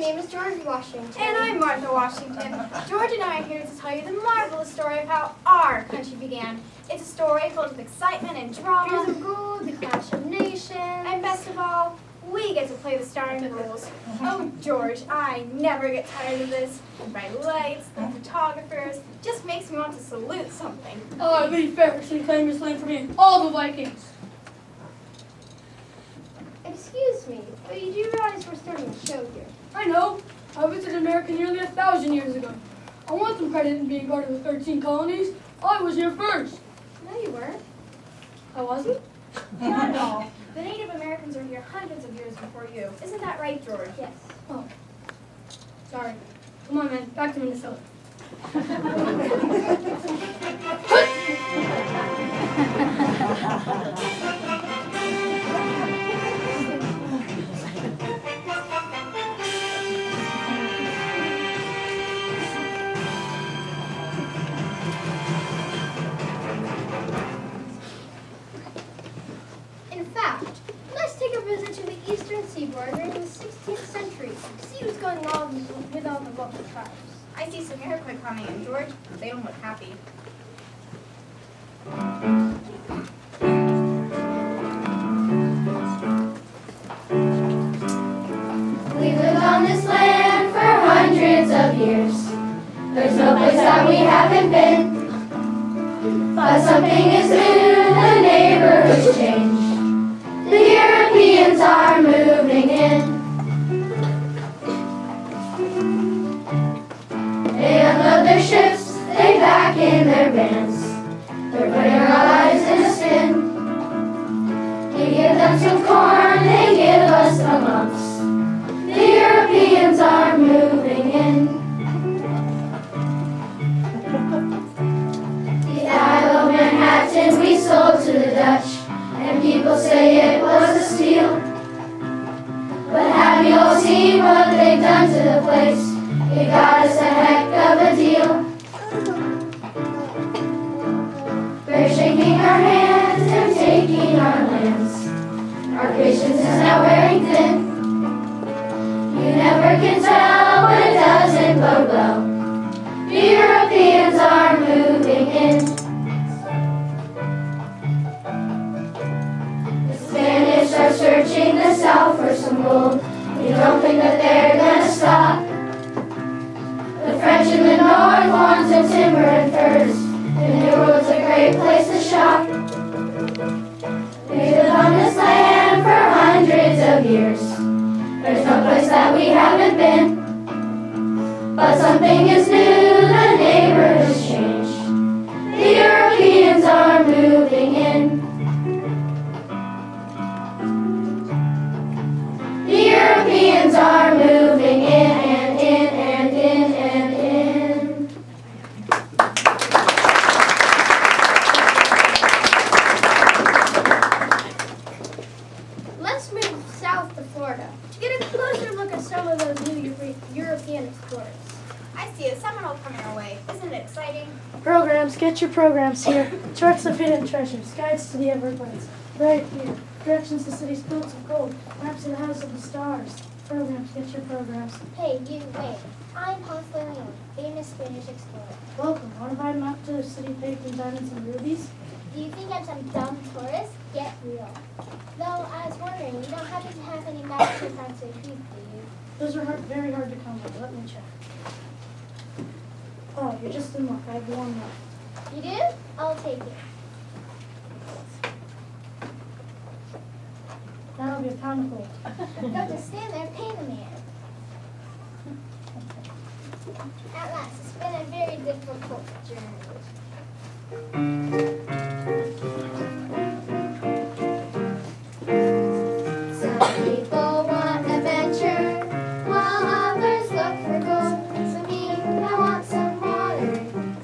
name is George Washington. And I'm Martha Washington. George and I are here to tell you the marvelous story of how our country began. It's a story filled with excitement and drama. Years of gold, the clash of nations. And best of all, we get to play the starring roles. Oh, George, I never get tired of this. The bright lights, the photographers, just makes me want to salute something. Lee Ferguson claimed his claim for me all the Vikings. Excuse me, but you do realize we're starting a show here. I know. I visited America nearly 1,000 years ago. I want some credit in being part of the 13 colonies. I was here first. No, you weren't. I wasn't? Not at all. The Native Americans were here hundreds of years before you. Isn't that right, George? Yes. Oh. Sorry. Come on, man. Back to Minnesota. In fact, let's take a visit to the eastern seaboard during the 16th century. See what's going on with all the local tribes. I see some Iroquois coming in, George. They don't look happy. We lived on this land for hundreds of years. There's no place that we haven't been. But something is new, the neighborhood's changed. The Europeans are moving in. They unload their ships, they pack in their vans. They're putting our lives in a spin. We give them some corn, they give us the lumps. The Europeans are moving in. The Isle of Manhattan we sold to the Dutch, and people say it was a steal. But have you all seen what they've done to the place? It got us a heck of a deal. They're shaking our hands and taking our lands. Our patience is now wearing thin. You never can tell when it doesn't bode well. The Europeans are moving in. The Spanish are searching the south for some gold. We don't think that they're gonna stop. The French in the north want some timber and furs. The New World's a great place to shop. We lived on this land for hundreds of years. There's no place that we haven't been. But something is new, the neighborhood's changed. The Europeans are moving in. The Europeans are moving in and in and in and in. Let's move south to Florida to get a closer look at some of those new European explorers. I see a Seminole coming our way. Isn't it exciting? Programs, get your programs here. Charts of hidden treasures, guides to the Everglades. Right here. Directions to cities built of gold. Maps of the house of the stars. Programs, get your programs. Hey, you, wait. I'm Ponce de Leon, famous Spanish explorer. Welcome. Want to buy a map to the city baked in diamonds and rubies? Do you think I'm some dumb tourist? Get real. Though, I was wondering, you don't happen to have any maps to Francois Peak, do you? Those are very hard to come by. Let me check. Oh, you're just in luck. I have one left. You do? I'll take it. That'll be a pound of gold. Don't just stand there, pay the man. At last, it's been a very difficult journey. Some people want adventure, while others look for gold. So me, I want some water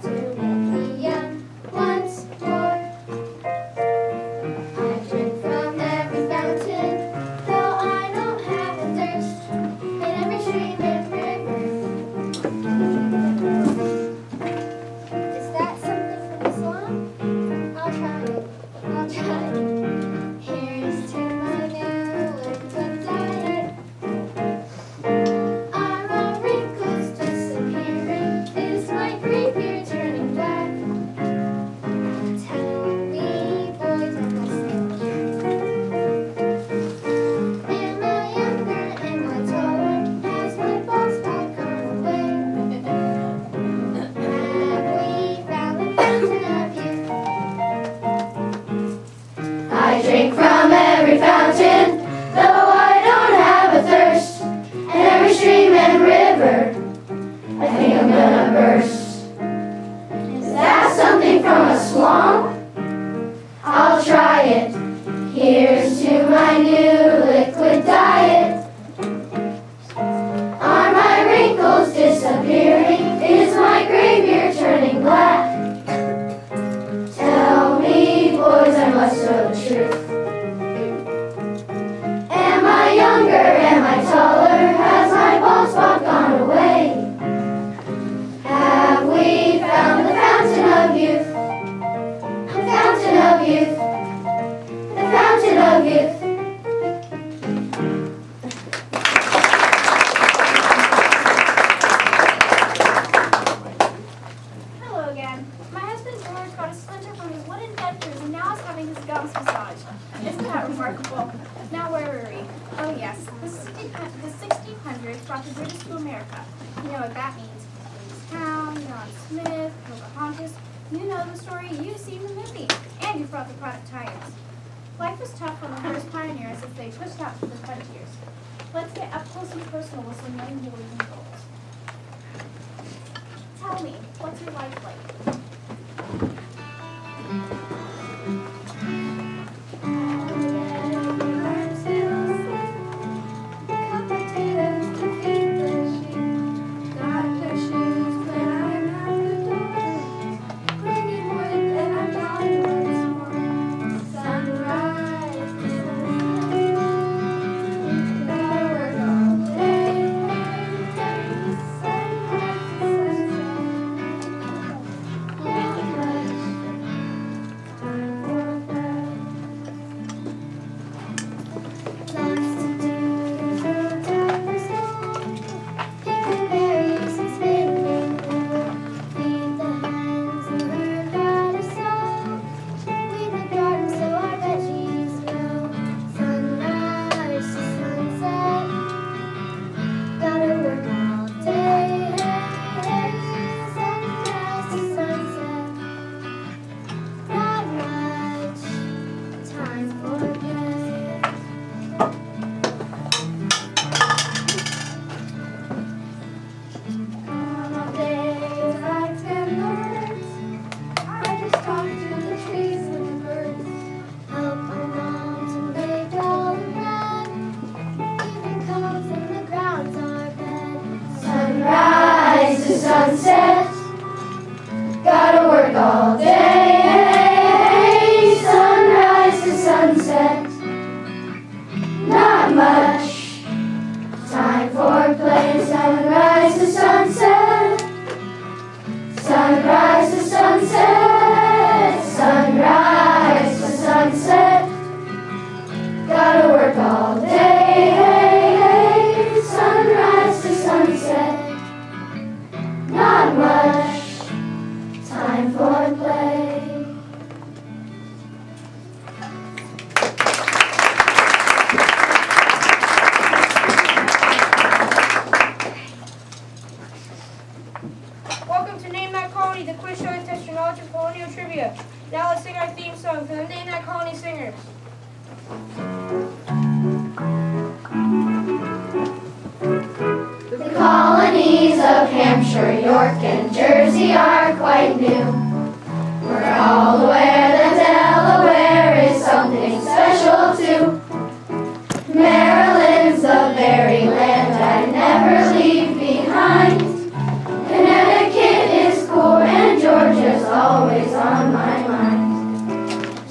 to make me young once more. I drink from every fountain, though I don't have a thirst. In every stream and river. Is that something from Islam? know the story, you've seen the movie, and you've brought the product tires. Life was tough on the first pioneers as they pushed out to the frontiers. Let's get up close and personal with some young boys and girls. Tell me, what's your life like? Sunrise to sunset, gotta work all day. Sunrise to sunset, not much time for play. Sunrise to sunset, sunrise to sunset, sunrise to sunset, gotta work all day. Sunrise to sunset, not much time for play. Welcome to Name That Colony, the quiz show that tests your knowledge of colonial trivia. Now let's sing our theme song for the Name That Colony singers. The colonies of Hampshire, York, and Jersey are quite new. We're all aware that Delaware is something special too. Maryland's the very land I never leave behind. Connecticut is cool and Georgia's always on my mind.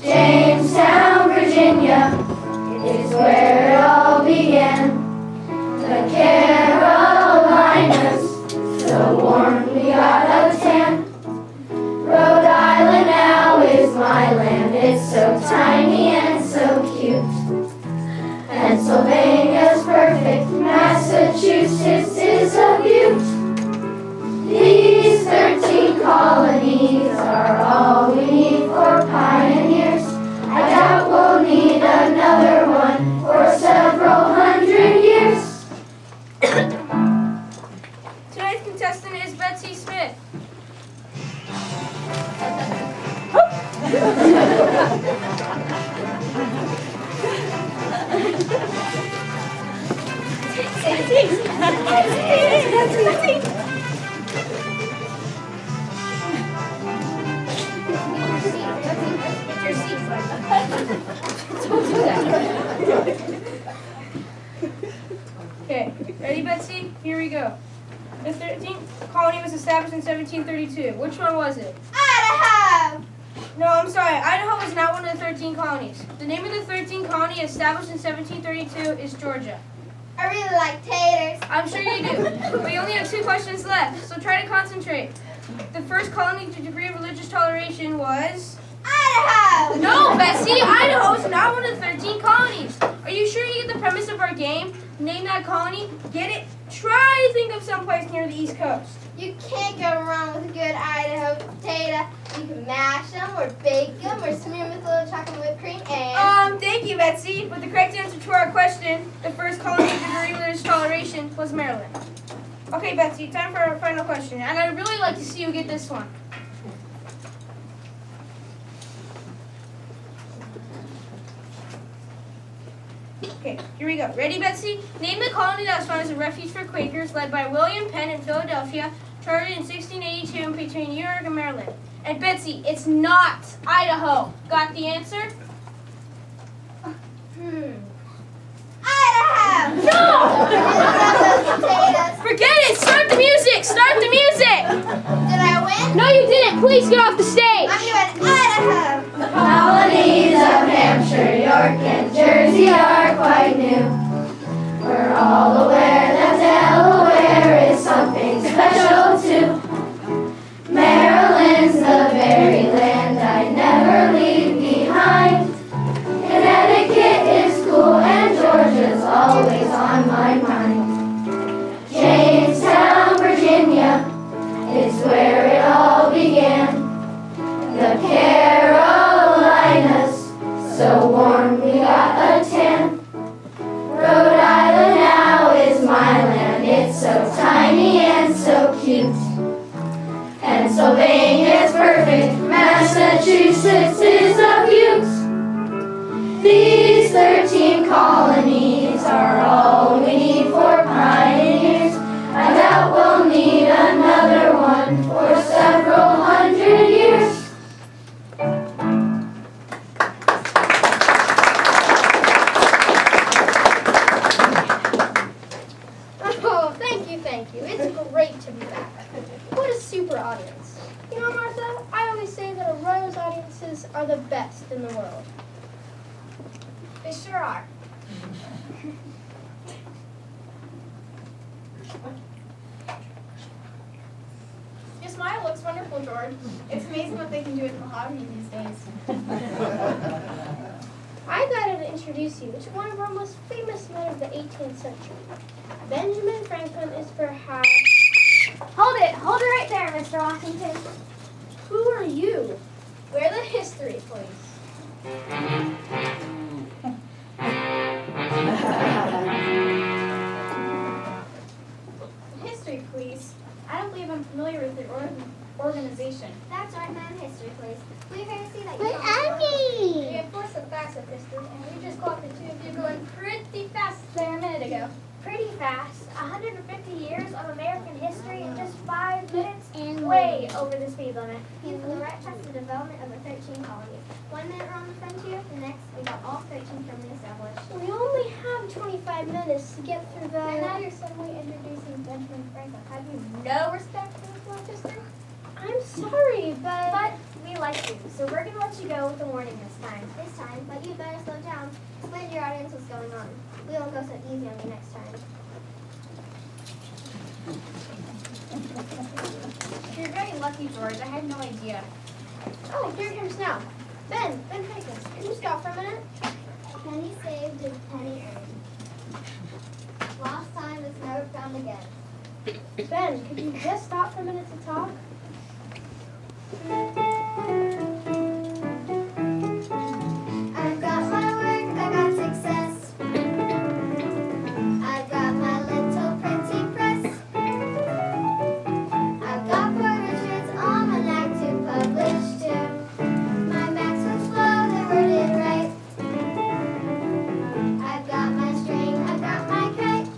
Jamestown, Virginia is where it all began. The Carolinas, so warm we got a tan. Rhode Island now is my land, it's so tiny and so cute. Pennsylvania's perfect, Massachusetts is a beaut. These 13 colonies are all we need for pioneers. I doubt we'll need another one for several hundred years. Tonight's contestant is Betsy Smith. Okay, ready, Betsy? Here we go. The 13th colony was established in 1732. Which one was it? Idaho! No, I'm sorry. Idaho was not one of the 13 colonies. The name of the 13th colony established in 1732 is Georgia. I really like taters. I'm sure you do. We only have 2 questions left, so try to concentrate. The first colony to degree of religious toleration was... Idaho! No, Betsy! Idaho is not one of the 13 colonies. Are you sure you get the premise of our game? Name that colony. Get it? Try to think of someplace near the East Coast. You can't go wrong with a good Idaho potato. You can mash them, or bake them, or smear them with a little chocolate whipped cream, and... Thank you, Betsy. But the correct answer to our question, the first colony to degree of religious toleration, was Maryland. Okay, Betsy, time for our final question. And I'd really like to see you get this one. Okay, here we go. Ready, Betsy? Name the colony that was founded as a refuge for Quakers, led by William Penn in Philadelphia, chartered in 1682 between New York and Maryland. And Betsy, it's not Idaho. Got the answer? Idaho! No! Potatoes. Forget it! Start the music! Start the music! Did I win? No, you didn't. Please get off the stage. I'm doing Idaho. The colonies of Hampshire, York, and Jersey are quite new. We're all aware that Delaware is something special too. Maryland's the very land I never leave behind. Connecticut is cool and Georgia's always on my mind. Jamestown, Virginia is where it all began. The Carolinas, so warm we got a tan. Rhode Island now is my land, it's so tiny and so cute. Pennsylvania's perfect, Massachusetts is a beaut. These 13 colonies are all we need for pioneers. I doubt we'll need another one for several hundred years. Oh, thank you. It's great to be back. What a super audience. You know, Martha, I always say that Arroyo's audiences are the best in the world. They sure are. Your smile looks wonderful, George. It's amazing what they can do with mahogany these days. I thought I'd introduce you to one of our most famous men of the 18th century. Benjamin Franklin is perhaps... Hold it right there, Mr. Washington. Who are you? We're the history police. History police? I don't believe I'm familiar with your organization. That's right, man, history, please. We're here to see that you But don't We have 4 facts of history, and we just caught the two of you going pretty fast there a minute ago. pretty fast. 150 years of American history in just 5 minutes, And way over the speed limit. And for the right past the development of the 13 colonies. 1 minute we're on the frontier, the next we got all 13 firmly established. We only have 25 minutes to get through the... And now you're suddenly introducing Benjamin Franklin. Have you no respect for this long history? I'm sorry, But we like you, so we're gonna let you go with a warning this time. But you better slow down. Explain to your audience what's going on. We won't go so easy on you next time. You're very lucky, George. I had no idea. Oh, here it comes now. Ben Franklin, can you stop for a minute? Penny saved is penny earned. Lost time is never found again. Ben, could you just stop for a minute to talk? I've got my work, I got success. I've got my little printing press. I've got portraits, almanac to publish too. My maps were slow, they worded right. I've got my string, I've got my kite.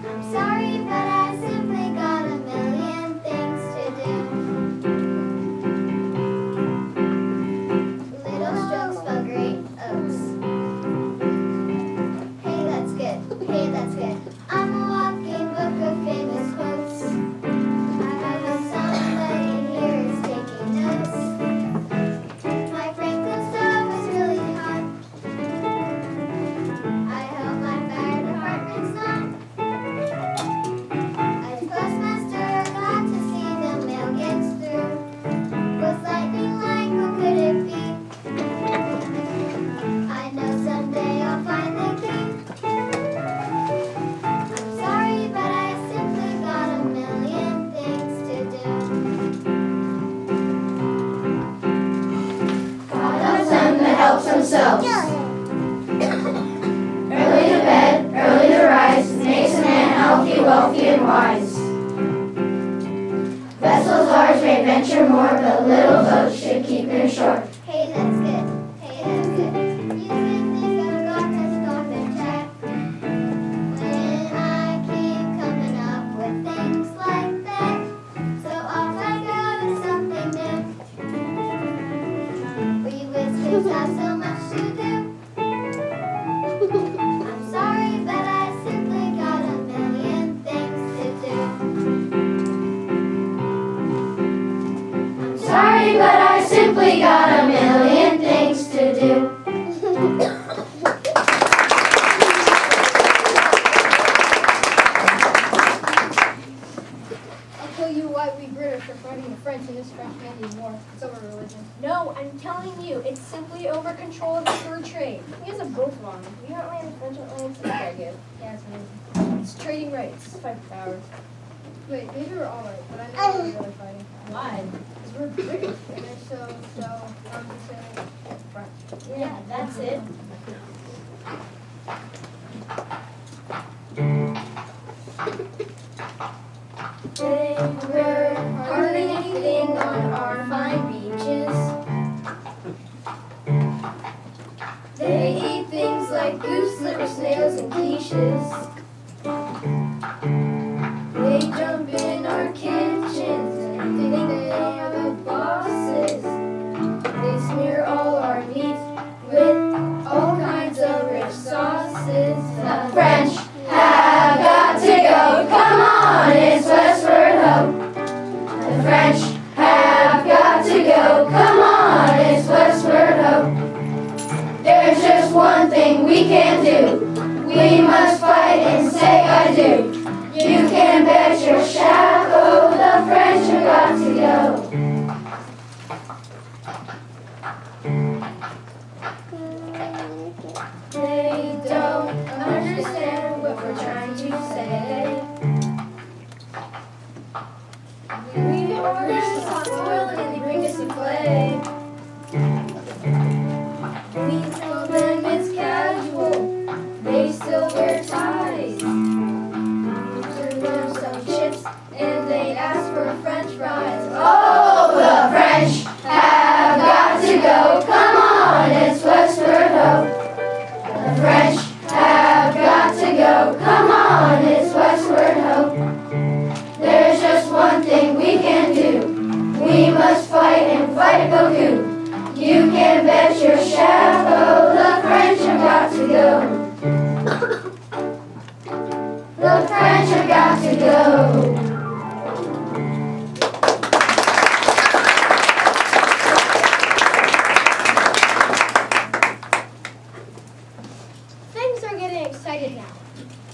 I'm sorry, but I simply got a million things to do. Little strokes for great oaks. Hey, that's good. Hey, that's good. I'm a walking book of famous quotes. I hope somebody here is taking notes. My Franklin stove is really hot. I hope my fire department's not. As postmaster, got to see the mail gets through. Was lightning like, what could it be? I know someday I'll find the key. I'm sorry, but I simply got a million things to do. God helps them that helps themselves. Early to bed, early to rise, makes a man healthy, wealthy, and wise. Vessels large may venture more, but little boats should keep in shore. Hey, that's good. Hey, that's good. You think things you why we British are fighting the French in this French-Canadian war. It's over religion. No, I'm telling you, it's simply over control of the fur trade. You guys are both wrong. We aren't land French lands. Okay, good. Yeah, it's amazing. It's trading rights. Fight for power. Wait, maybe we're all right, but I know we're really fighting. Why? Because we're British. And they're so, I'm just saying, French. Yeah, that's it. They were hardly anything on our fine beaches. They eat things like goose liver, snails, and quiches. They jump in our kitchens and think they are the bosses. They smear all our meat with all kinds of rich sauces. The French have got to go. Come on, it's westward ho. The French have got to go. Come on, it's westward ho. There's just one thing we can do. We must fight and say I do. You can bet your shadow the French have got to go. They don't understand what we're trying to say. We order some hot oil and they bring us souffle. We tell them it's casual. They still wear ties. Serve them some chips and they ask for French fries. Oh, the French have got to go. Come on, it's westward ho. The French have got to go. Come on, it's westward ho. There's just one thing we can do. We must fight and fight beaucoup. You can bet your shadow the French have got to go. The French have got to go. Things are getting excited now.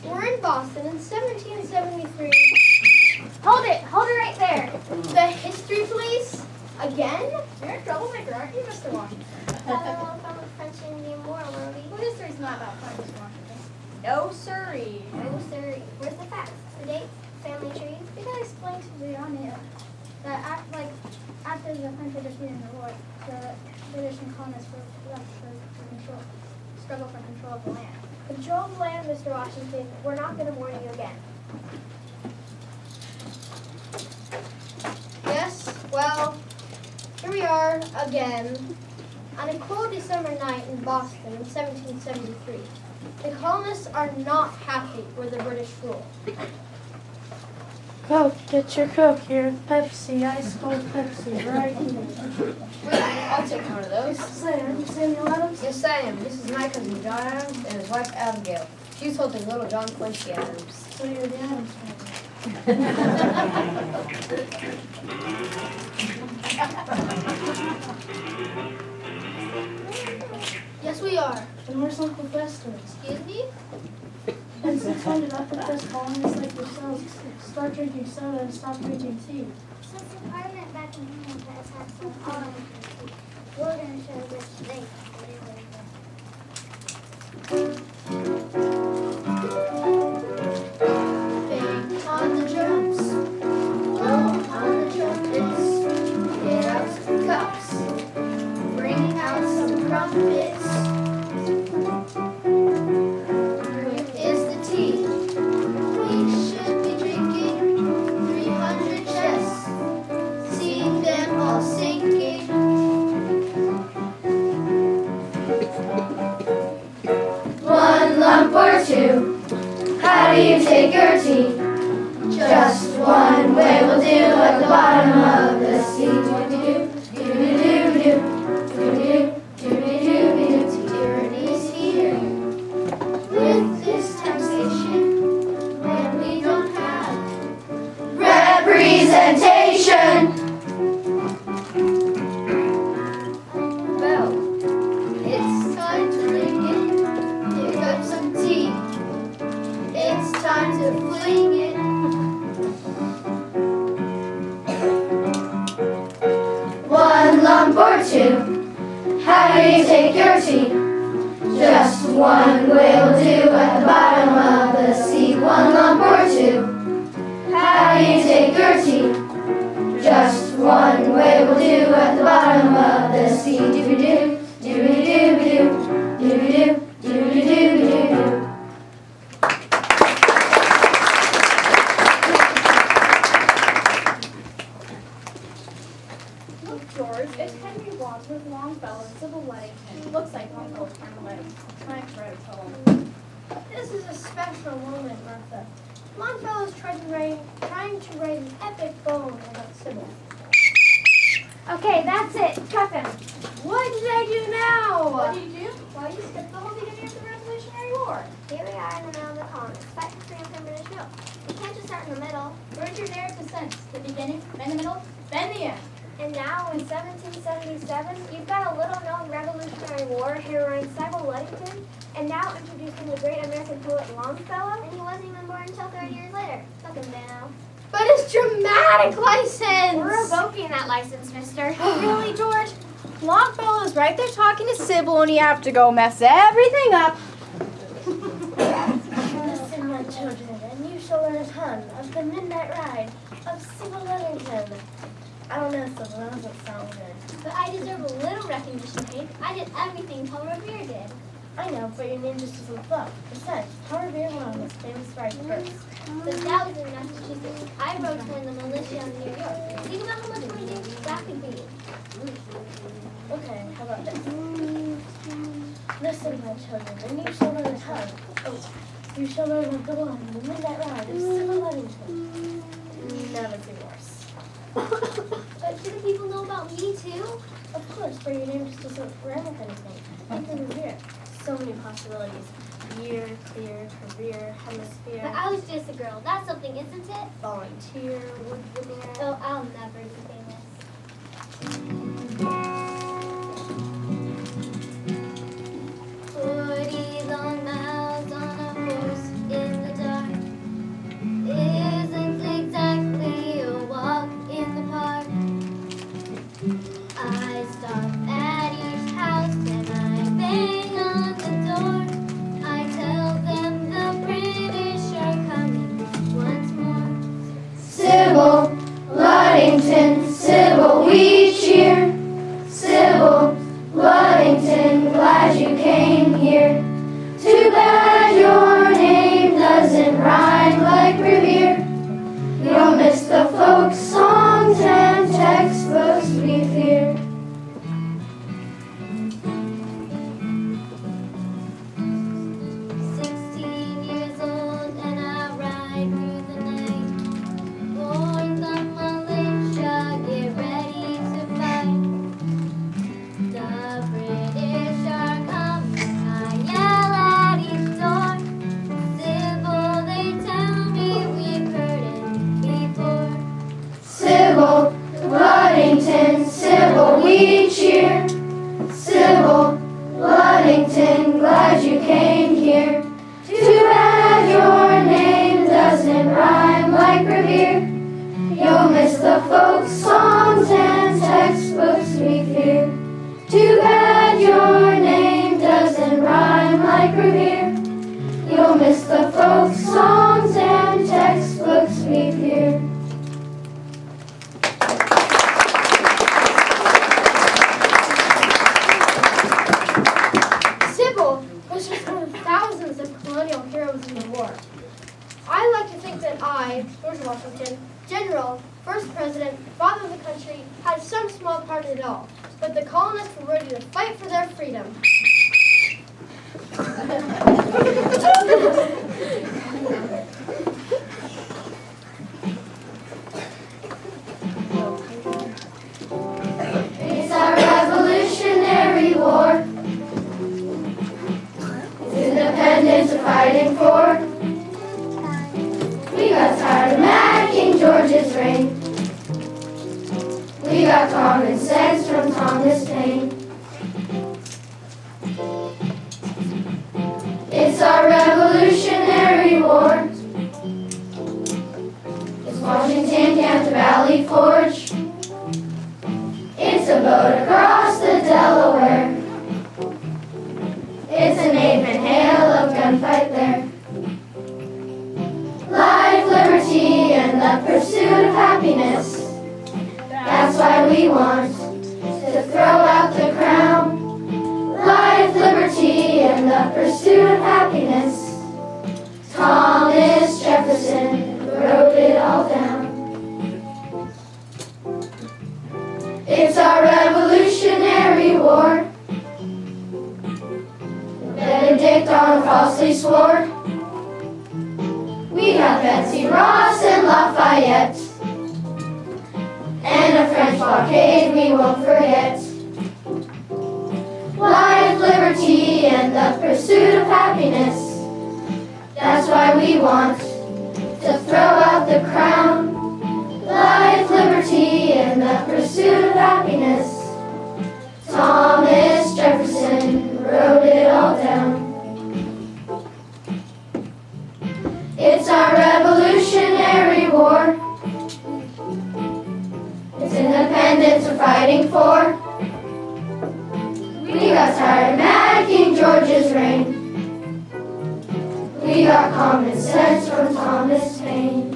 We're in Boston in 1773. Hold it right there. The history police? Again? You're a troublemaker, aren't you, Mr. Washington? I don't know if I'm a French Indian War, were we? Well, history's not about French, Mr. Washington. No, sirree. No, sir. Where's the facts? The date? Family tree? We gotta explain to the audience that after the French were defeated in the war, the British and colonists were left for control, struggle for control of the land. Control of the land, Mr. Washington. We're not going to warn you again. Yes, well, here we are again on a cold December night in Boston in 1773. The colonists are not happy with the British rule. Coke, get your Coke here. Pepsi, ice cold Pepsi, right here. Wait, I'll take one of those. Say, are you Samuel Adams? Yes, I am. This is my cousin John Adams and his wife Abigail. She's holding little John Quincy Adams. So you're the Adams family. Yes, we are. And where's Uncle Fester? Excuse me? And since when did upper crust colonists like yourselves start drinking soda and stop drinking tea? Since the Parliament back in England has had some autumn, we're gonna show this today. Bang on the drums. Blow on the trumpets. Get out some cups. Bring out some crumpets. Where is the tea? We should be drinking 300 chests. Seeing them all sinking. One lump or two. How do you take your tea? Just one way will do at the bottom of the sea. Do-do-do, do-do-do-do, do-do-do, do-do-do-do. Tyranny's here with this taxation when we don't have representation. Well, it's time to drink it. Pick up some tea. It's time to fling it. board 2. How do you take your tea? Just one will do at the bottom of the sea. 1 lump or 2. How do you take your tea? Just one way will do at the bottom of the sea. Doo-doo, doo-doo-doo-doo, doo-doo-doo, doo-doo-doo-doo-doo. Look, George, it's Henry Wadsworth Longfellow and Sybil Ludington. Looks like Longfellow's trying to write. Time to write a poem. This is a special moment, Martha. Longfellow's trying to write an epic poem about Sybil. Okay, that's it. Cuff him. What did I do now? What do you do? Well, you skipped the whole beginning of the Revolutionary War. Here we are in the middle of the colonies, fighting for freedom from British rule. You can't just start in the middle. Where's your narrative sense? The beginning, then the middle, then the end. And now, in 1777, you've got a little-known Revolutionary War heroine, Sybil Ludington, and now introducing the great American poet Longfellow. And he wasn't even born until 30 years later. Fuck him, Dano. But it's dramatic license! We're revoking that license, mister. Really, George? Longfellow's right there talking to Sybil, and you have to go mess everything up. Listen, my children, and you shall learn a ton of the midnight ride of Sybil Ludington. I don't know, Sybil, that doesn't sound good. But I deserve a little recognition, Hank. I did everything Paul Revere did. I know, but your name just doesn't flow. Besides, Paul Revere went on his famous ride first. But that was in Massachusetts. I wrote to in the militia in New York. Think about how much money that could be. Okay, how about this? Listen, my children, and you shall learn a ton. Oh, you shall learn of the one, the midnight ride of Sybil Ludington. Never see worse. But do the people know about me too? Of course, but your name just doesn't rhyme with anything. Like the Revere. So many possibilities. Year, clear, career, hemisphere, But I was just a girl. That's something, isn't it? volunteer, wood veneer. Oh, I'll never be famous. 40 long miles on a horse in the dark isn't exactly a walk in the park. I stop at each house and I bang on the door. I tell them the British are coming once more. Sybil Ludington, Sybil, we cheer. Sybil Ludington, glad you came here. Too bad your name doesn't rhyme like Revere. You'll miss the folk songs and textbooks we fear. Years old and I ride through the night. Born the militia, get ready to fight. The British are coming, I yell at each door. Sybil, they tell me we've heard it before. Sybil Ludington, Sybil, we cheer. Sybil Ludington, glad you came here. Too bad your name doesn't rhyme like Revere. You'll miss the folk songs and textbooks we fear. Too bad your name doesn't rhyme like Revere. You'll miss the folk songs and textbooks we fear. Sybil was just one of thousands of colonial heroes in the war. I like to think that I, George Washington, General, First President, Father of the country, had some small part in it all. But the colonists were ready to fight for their freedom. It's our Revolutionary War. It's independence we're fighting for. We got tired of mad King George's reign. We got common sense from Thomas Paine. It's our Revolutionary War. It's Washington camped at Valley Forge. It's a boat across why we want to throw out the crown. Life, liberty, and the pursuit of happiness. Thomas Jefferson wrote it all down. It's our Revolutionary War. Benedict Arnold falsely swore. We have Betsy Ross and Lafayette, and a French blockade we won't forget. Life, liberty, and the pursuit of happiness. That's why we want to throw out the crown. Life, liberty, and the pursuit of happiness. Thomas Jefferson wrote it all down. It's our Revolutionary War. It's independence we're fighting for. We got tired of mad King George's reign. We got common sense from Thomas Paine.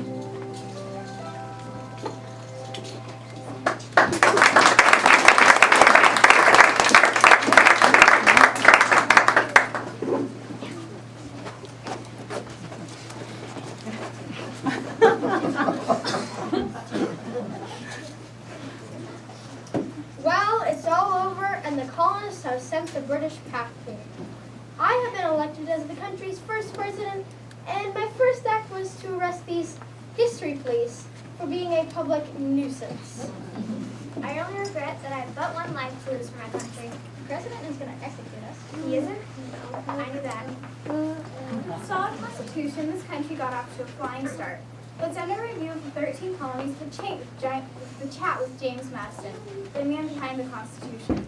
Well, it's all over, and the colonists have sent the British back here. I have been elected as the country's first president, and my first act was to arrest these history police for being a public nuisance. I only regret that I have but one life to lose for my country. The president is going to execute us. He isn't? No, I knew that. So our Constitution, this country got off to a flying start. What's under review of the 13 colonies, the chat with James Madison, the man behind the Constitution.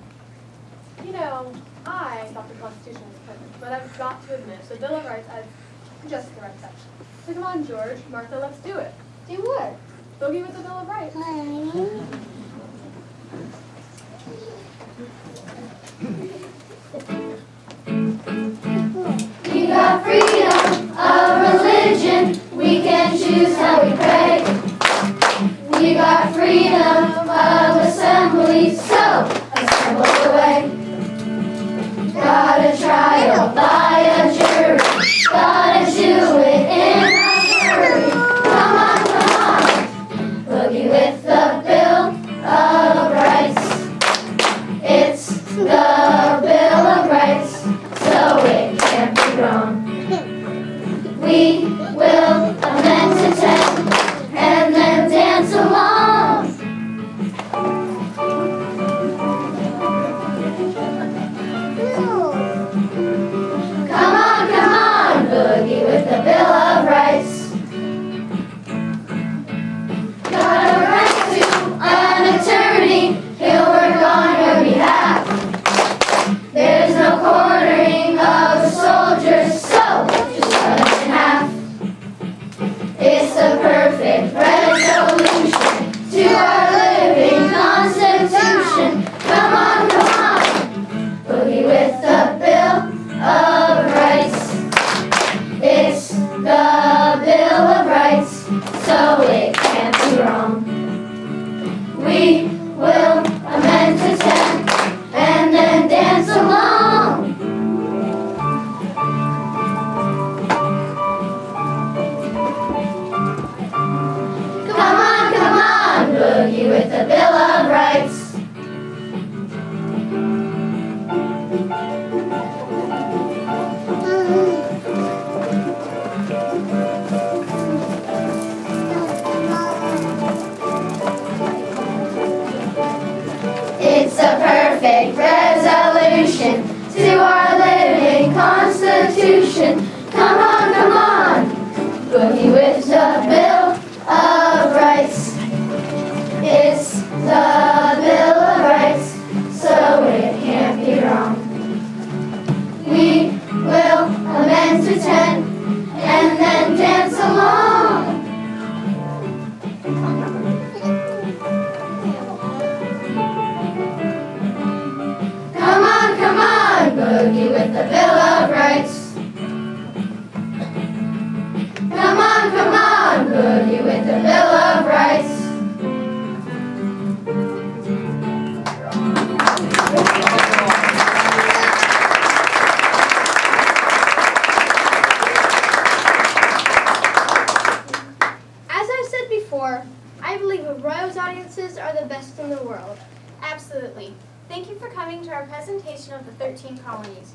You know, I thought the Constitution was perfect, but I've got to admit, the Bill of Rights has just the right section. So come on, George, Martha, let's do it. Do what? Boogie with the Bill of Rights. We got freedom of religion. We can choose how we pray. We got freedom of assembly, so assemble away. Got a trial by a jury. Gotta do it in a hurry. Come on, come on. Boogie with the Bill of Rights. It's the Bill of Rights, so it can't be wrong. We will amend to 10 and then dance along. Come on, boogie with the Bill of Rights. Got a right to an attorney, he'll work on your behalf. There's no cornering of the soldiers, so just cut us in half. It's the perfect resolution to our living Constitution. Come on, boogie with the Bill of Rights. It's the Bill of Rights, so it can't be wrong. We will amend to 10 and then dance along. Come on, boogie with the Bill of Rights. It's a perfect resolution to our living Constitution. Come on, boogie with the Bill of Rights. It's the Bill of Rights, so it can't be wrong. We will amend to 10 and then dance along. Come on, boogie with the Bill of Rights. best in the world. Absolutely. Thank you for coming to our presentation of the 13 colonies.